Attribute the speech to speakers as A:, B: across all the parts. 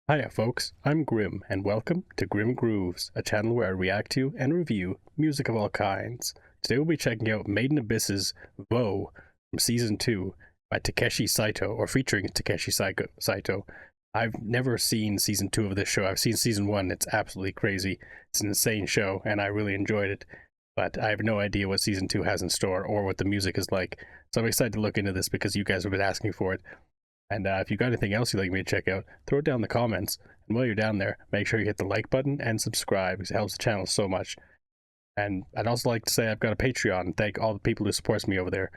A: Hiya folks, I'm Grim, and welcome to Grim Grooves, a channel where I react to and review music of all kinds. Today we'll be checking out Made in Abyss's VOH from Season 2 by Takeshi Saito, or featuring Takeshi Saito. I've never seen Season 2 of this show. I've seen Season 1, it's absolutely crazy. It's an insane show, and I really enjoyed it. But I have no idea what Season 2 has in store, or what the music is like. So I'm excited to look into this because you guys have been asking for it. And if you got anything else you'd like me to check out, throw it down in the comments. And while you're down there, make sure you hit the like button and subscribe because it helps the channel so much. And I'd also like to say I've got a Patreon and thank all the people who support me over there.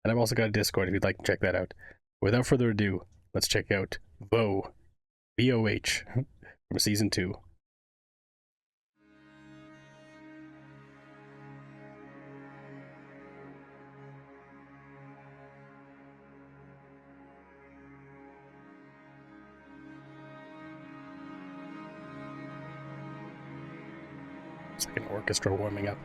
A: And I've also got a Discord if you'd like to check that out. Without further ado, let's check out VOH, VOH from Season 2. It's like an orchestra warming up.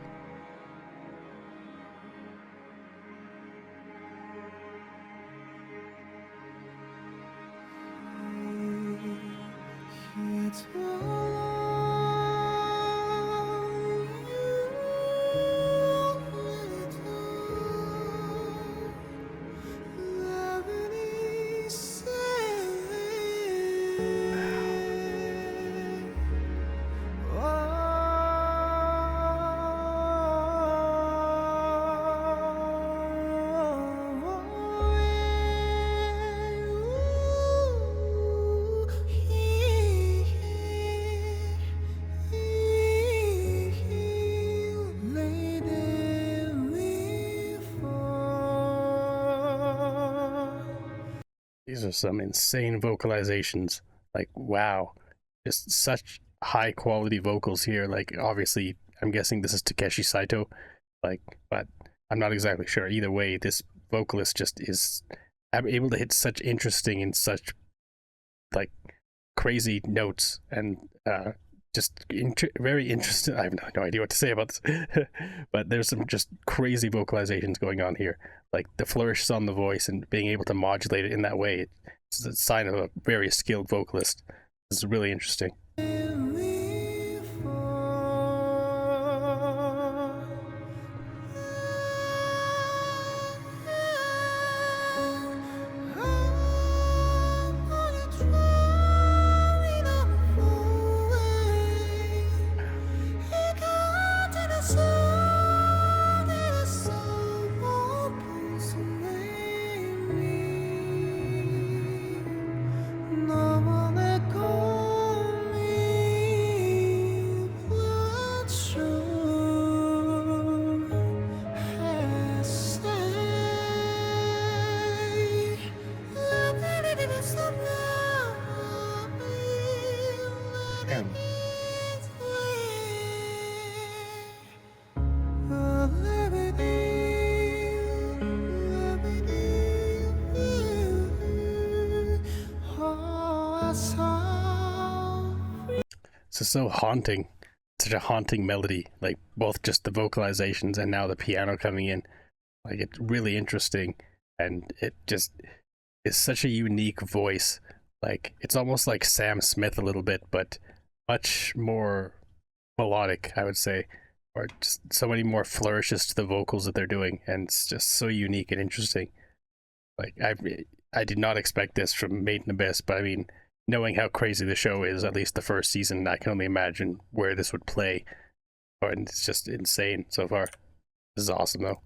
A: These are some insane vocalizations. Like, wow. Just such high quality vocals here. Like, obviously, I'm guessing this is Takeshi Saito. Like, but I'm not exactly sure. Either way, this vocalist just is able to hit such interesting and such, like, crazy notes and just very interesting. I have no idea what to say about this. But there's some just crazy vocalizations going on here. Like the flourishes on the voice and being able to modulate it in that way. It's a sign of a very skilled vocalist. This is really interesting. This is so haunting. Such a haunting melody. Like both just the vocalizations and now the piano coming in. Like it's really interesting, and it just is such a unique voice. Like it's almost like Sam Smith a little bit, but much more melodic, I would say, or just so many more flourishes to the vocals that they're doing, and it's just so unique and interesting. Like I did not expect this from Made in Abyss, but I mean, knowing how crazy the show is, at least the first season, I can only imagine where this would play. And it's just insane so far. This is awesome though.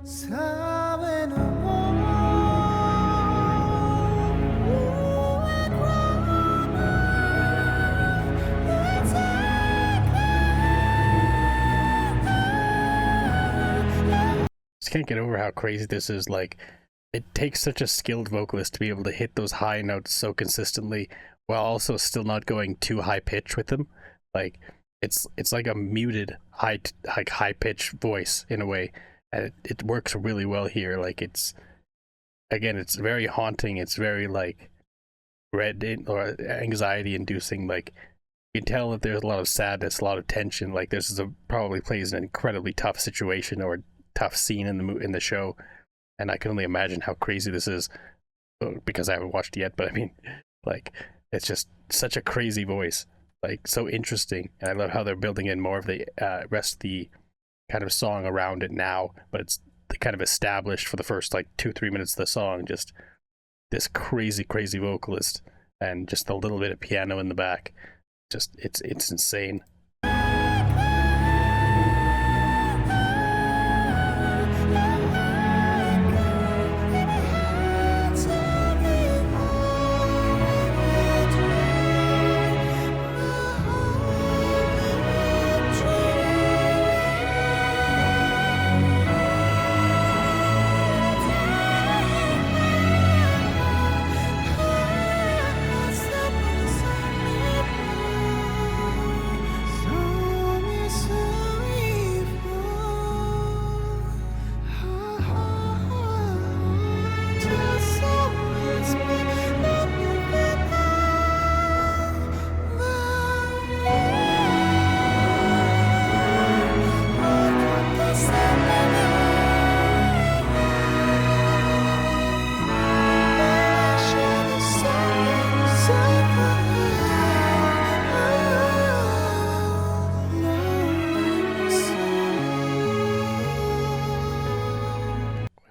A: Just can't get over how crazy this is. Like, it takes such a skilled vocalist to be able to hit those high notes so consistently while also still not going too high pitch with them. Like, it's like a muted high pitch voice in a way, and it works really well here. Like, it's very haunting. It's very like or anxiety inducing. Like, you can tell that there's a lot of sadness, a lot of tension. Like, this is probably plays an incredibly tough situation or tough scene in the show, and I can only imagine how crazy this is because I haven't watched it yet. But I mean, like, it's just such a crazy voice, like so interesting, and I love how they're building in more of the rest of the kind of song around it now. But it's kind of established for the first like 2-3 minutes of the song, just this crazy vocalist and just a little bit of piano in the back. Just it's insane.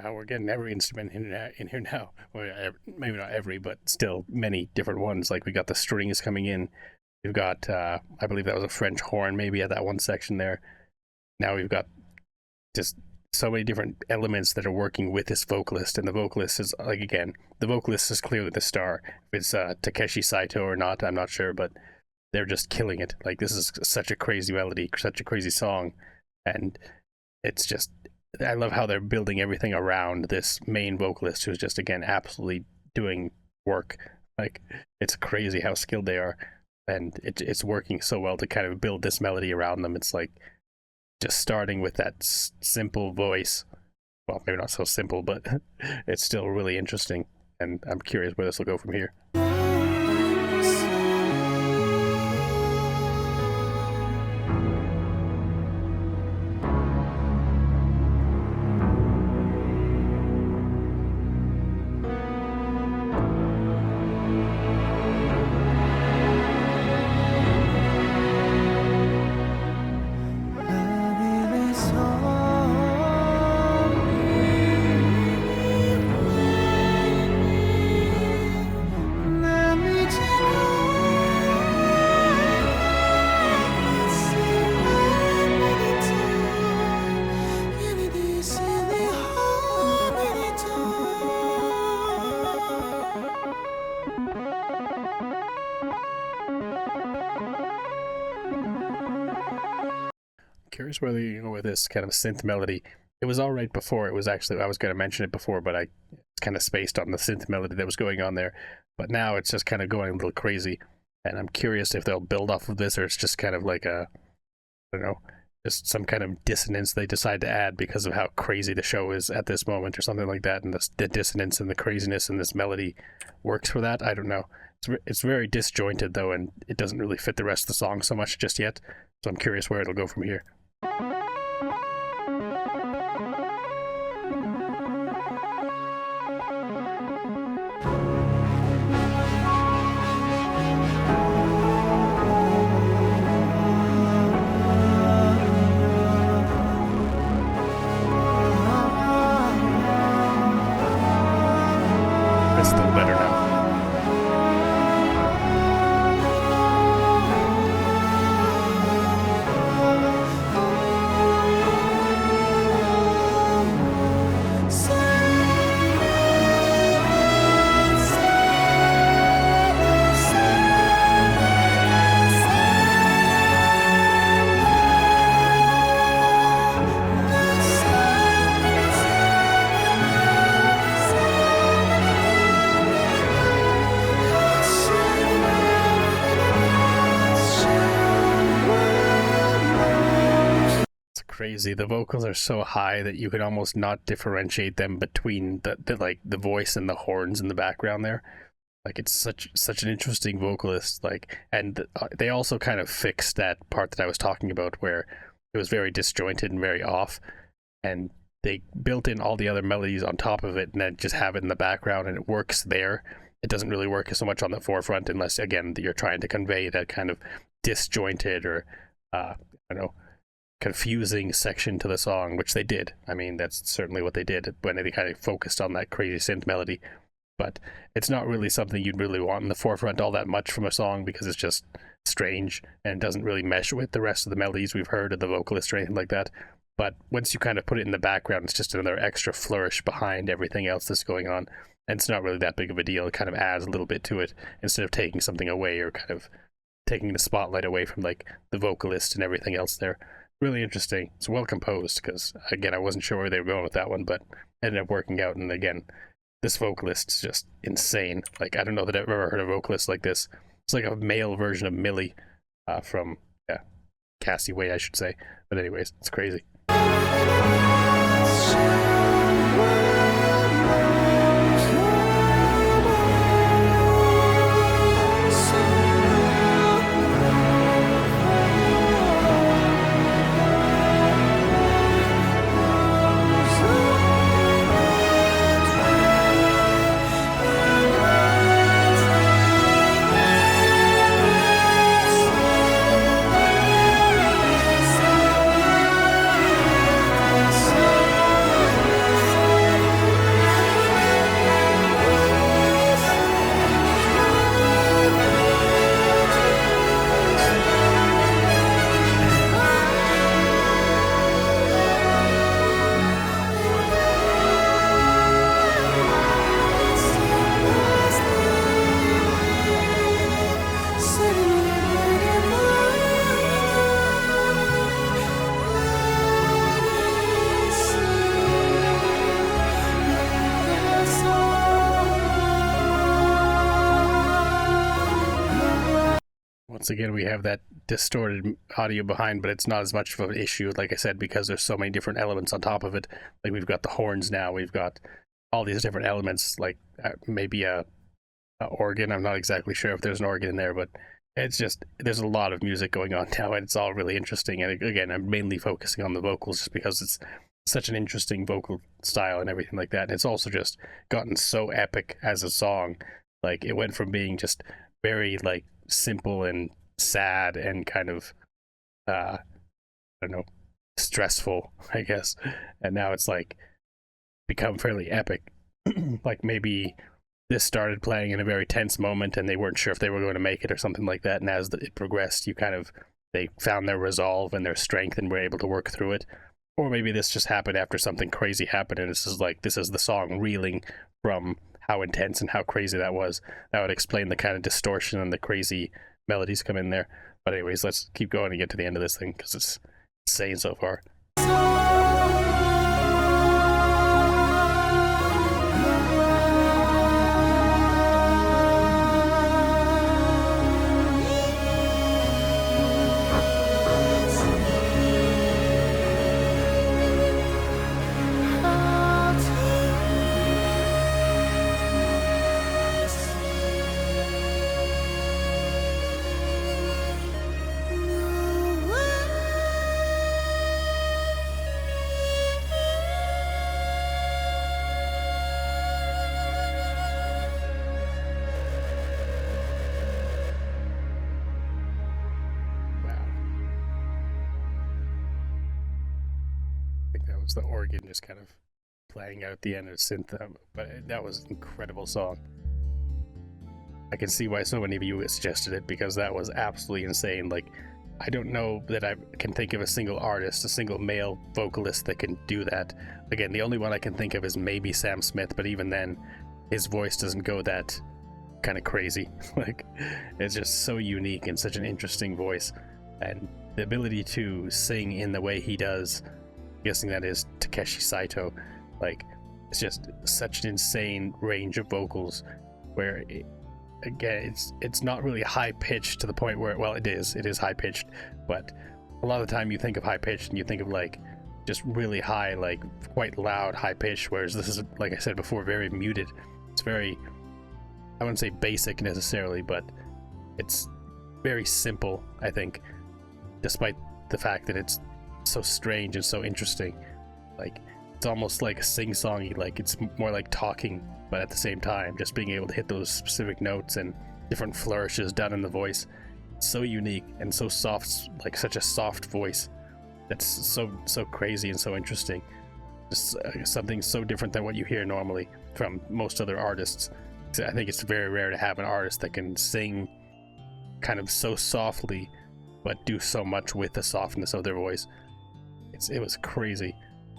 A: We're getting every instrument in here now. Well, maybe not every, but still many different ones. Like, we got the strings coming in. We've got, I believe that was a French horn maybe at that one section there. Now we've got just so many different elements that are working with this vocalist, and the vocalist is, like, again, the vocalist is clearly the star. If it's Takeshi Saito or not, I'm not sure, but they're just killing it. Like, this is such a crazy melody, such a crazy song, and it's just, I love how they're building everything around this main vocalist who's just, again, absolutely doing work. Like, it's crazy how skilled they are, and it's working so well to kind of build this melody around them. It's like just starting with that simple voice. Well, maybe not so simple, but it's still really interesting, and I'm curious where this will go from here. Curious whether you go with this kind of synth melody. It was all right before. It was actually, I was going to mention it before, but I kind of spaced on the synth melody that was going on there. But now it's just kind of going a little crazy, and I'm curious if they'll build off of this, or it's just kind of like a, I don't know, just some kind of dissonance they decide to add because of how crazy the show is at this moment, or something like that, and the dissonance and the craziness in this melody works for that. I don't know. It's very disjointed though, and it doesn't really fit the rest of the song so much just yet. So I'm curious where it'll go from here. It's still better now. crazy. The vocals are so high that you can almost not differentiate them between the voice and the horns in the background there. Like, it's such an interesting vocalist. Like, and they also kind of fixed that part that I was talking about where it was very disjointed and very off, and they built in all the other melodies on top of it and then just have it in the background, and it works there. It doesn't really work so much on the forefront unless, again, you're trying to convey that kind of disjointed or I don't know, confusing section to the song, which they did. I mean, that's certainly what they did when they kind of focused on that crazy synth melody. But it's not really something you'd really want in the forefront all that much from a song, because it's just strange and doesn't really mesh with the rest of the melodies we've heard of the vocalist or anything like that. But once you kind of put it in the background, it's just another extra flourish behind everything else that's going on. And it's not really that big of a deal. It kind of adds a little bit to it instead of taking something away or kind of taking the spotlight away from like the vocalist and everything else there. Really interesting. It's well composed because, again, I wasn't sure where they were going with that one, but ended up working out. And again, this vocalist is just insane. Like, I don't know that I've ever heard a vocalist like this. It's like a male version of Millie from Cassie Way, I should say. But anyways, it's crazy. Once again, we have that distorted audio behind, but it's not as much of an issue, like I said, because there's so many different elements on top of it. Like, we've got the horns now, we've got all these different elements, like maybe a organ. I'm not exactly sure if there's an organ in there, but it's just, there's a lot of music going on now, and it's all really interesting. And again, I'm mainly focusing on the vocals just because it's such an interesting vocal style and everything like that. And it's also just gotten so epic as a song. Like, it went from being just very like simple and sad and kind of I don't know, stressful, I guess, and now it's like become fairly epic. Like, maybe this started playing in a very tense moment and they weren't sure if they were going to make it or something like that, and as it progressed, they found their resolve and their strength and were able to work through it. Or maybe this just happened after something crazy happened, and this is the song reeling from how intense and how crazy that was. That would explain the kind of distortion and the crazy melodies come in there. But anyways, let's keep going and get to the end of this thing, because it's insane so far. The organ just kind of playing out at the end of synth, but that was an incredible song. I can see why so many of you suggested it, because that was absolutely insane. Like, I don't know that I can think of a single artist, a single male vocalist that can do that. Again, the only one I can think of is maybe Sam Smith, but even then, his voice doesn't go that kind of crazy. Like, it's just so unique and such an interesting voice, and the ability to sing in the way he does, guessing that is Takeshi Saito. Like, it's just such an insane range of vocals where again, it's not really high pitched to the point where, well, it is high pitched, but a lot of the time you think of high pitched and you think of like just really high, like quite loud, high pitched, whereas this is, like I said before, very muted. It's very, I wouldn't say basic necessarily, but it's very simple, I think, despite the fact that it's so strange and so interesting. Like, it's almost like a sing-songy, like it's more like talking, but at the same time, just being able to hit those specific notes and different flourishes done in the voice. It's so unique and so soft, like such a soft voice. That's so crazy and so interesting. Just something so different than what you hear normally from most other artists. I think it's very rare to have an artist that can sing kind of so softly, but do so much with the softness of their voice. It was crazy.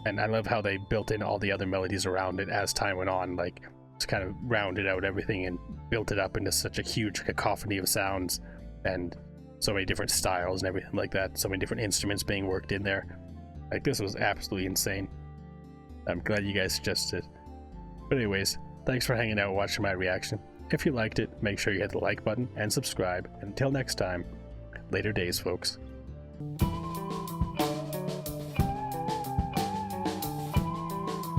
A: And I love how they built in all the other melodies around it as time went on, like just kind of rounded out everything and built it up into such a huge cacophony of sounds and so many different styles and everything like that. So many different instruments being worked in there. Like, this was absolutely insane. I'm glad you guys suggested it. But anyways, thanks for hanging out and watching my reaction. If you liked it, make sure you hit the like button and subscribe. And until next time, later days, folks.